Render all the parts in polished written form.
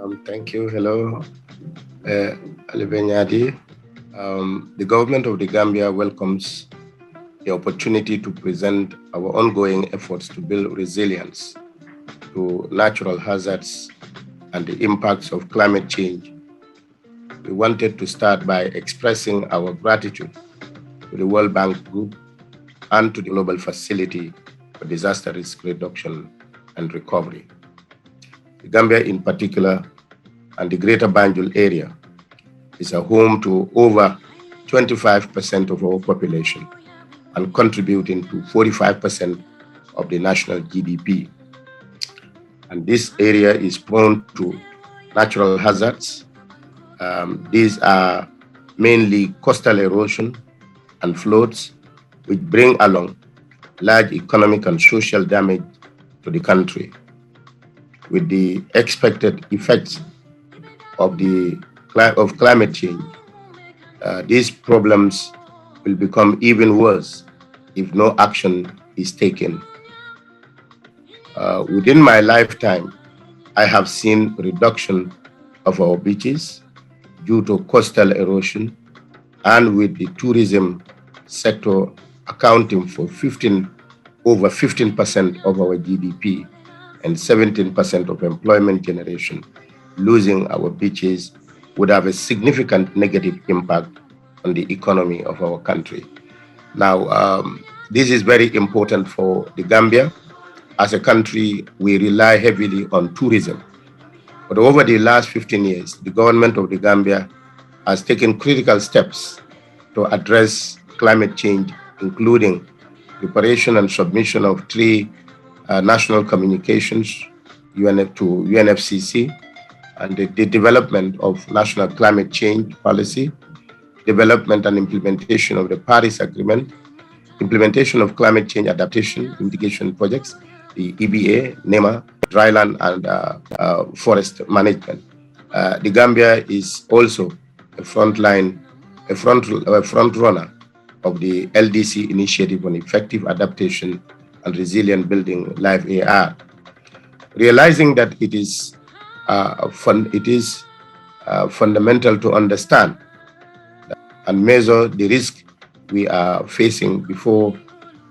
Thank you. Hello, Ali Benyadi. The government of the Gambia welcomes the opportunity to present our ongoing efforts to build resilience to natural hazards and the impacts of climate change. We wanted to start by expressing our gratitude to the World Bank Group and to the Global Facility for Disaster Risk Reduction and Recovery. The Gambia in particular and the Greater Banjul area is a home to over 25% of our population and contributing to 45% of the national GDP. And this area is prone to natural hazards. These are mainly coastal erosion and floods, which bring along large economic and social damage to the country. With the expected effects of climate change, these problems will become even worse if no action is taken. Within my lifetime, I have seen reduction of our beaches due to coastal erosion, and with the tourism sector accounting for over 15% of our GDP and 17% of employment generation, losing our beaches would have a significant negative impact on the economy of our country. Now, this is very important for the Gambia. As a country, we rely heavily on tourism. But over the last 15 years, the government of the Gambia has taken critical steps to address climate change, including preparation and submission of 3 national communications to UNFCCC, and the development of national climate change policy, development and implementation of the Paris Agreement, implementation of climate change adaptation mitigation projects, the EBA, NEMA, dryland and forest management. The Gambia is also a front runner of the LDC initiative on effective adaptation and resilient building, Live AR. Realizing that it is fundamental to understand and measure the risk we are facing before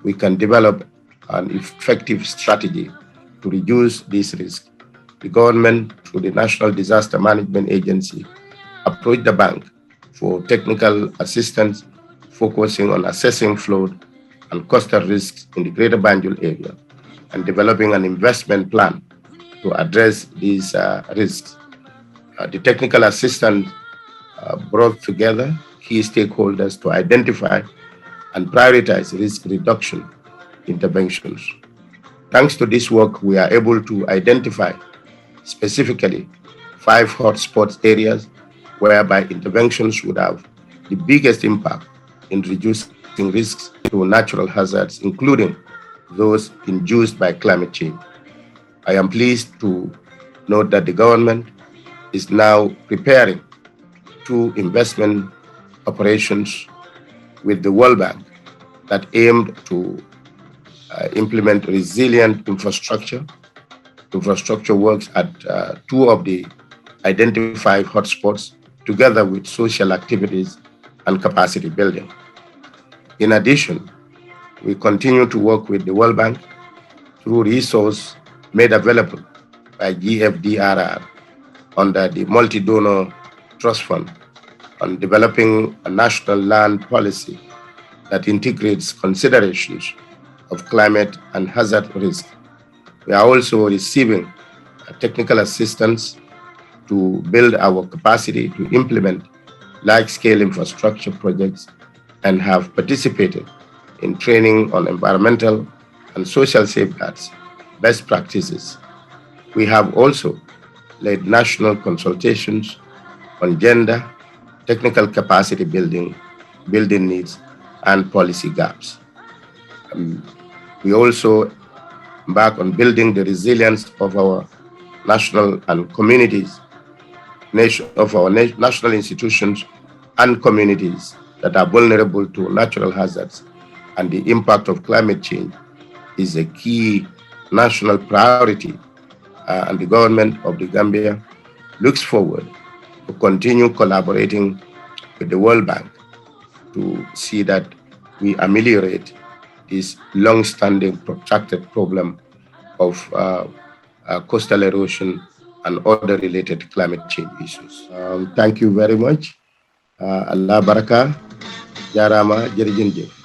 we can develop an effective strategy to reduce this risk. The government, through the National Disaster Management Agency, approached the bank for technical assistance, focusing on assessing flood and coastal risks in the Greater Banjul area and developing an investment plan to address these risks. The technical assistance brought together key stakeholders to identify and prioritize risk reduction interventions. Thanks to this work, we are able to identify specifically 5 hotspot areas whereby interventions would have the biggest impact in reducing risks to natural hazards, including those induced by climate change. I am pleased to note that the government is now preparing 2 investment operations with the World Bank that aimed to implement resilient infrastructure works at 2 of the identified hotspots, together with social activities and capacity building. In addition, we continue to work with the World Bank through resources made available by GFDRR under the Multi-Donor Trust Fund on developing a national land policy that integrates considerations of climate and hazard risk. We are also receiving technical assistance to build our capacity to implement large-scale infrastructure projects and have participated in training on environmental and social safeguards, best practices. We have also led national consultations on gender, technical capacity building needs, and policy gaps. We also embark on building the resilience of our national and communities, national institutions and communities that are vulnerable to natural hazards, and the impact of climate change is a key national priority, and the government of the Gambia looks forward to continue collaborating with the World Bank to see that we ameliorate this long-standing, protracted problem of coastal erosion and other related climate change issues. Thank you very much. Allah baraka, jarama, jërëjëf.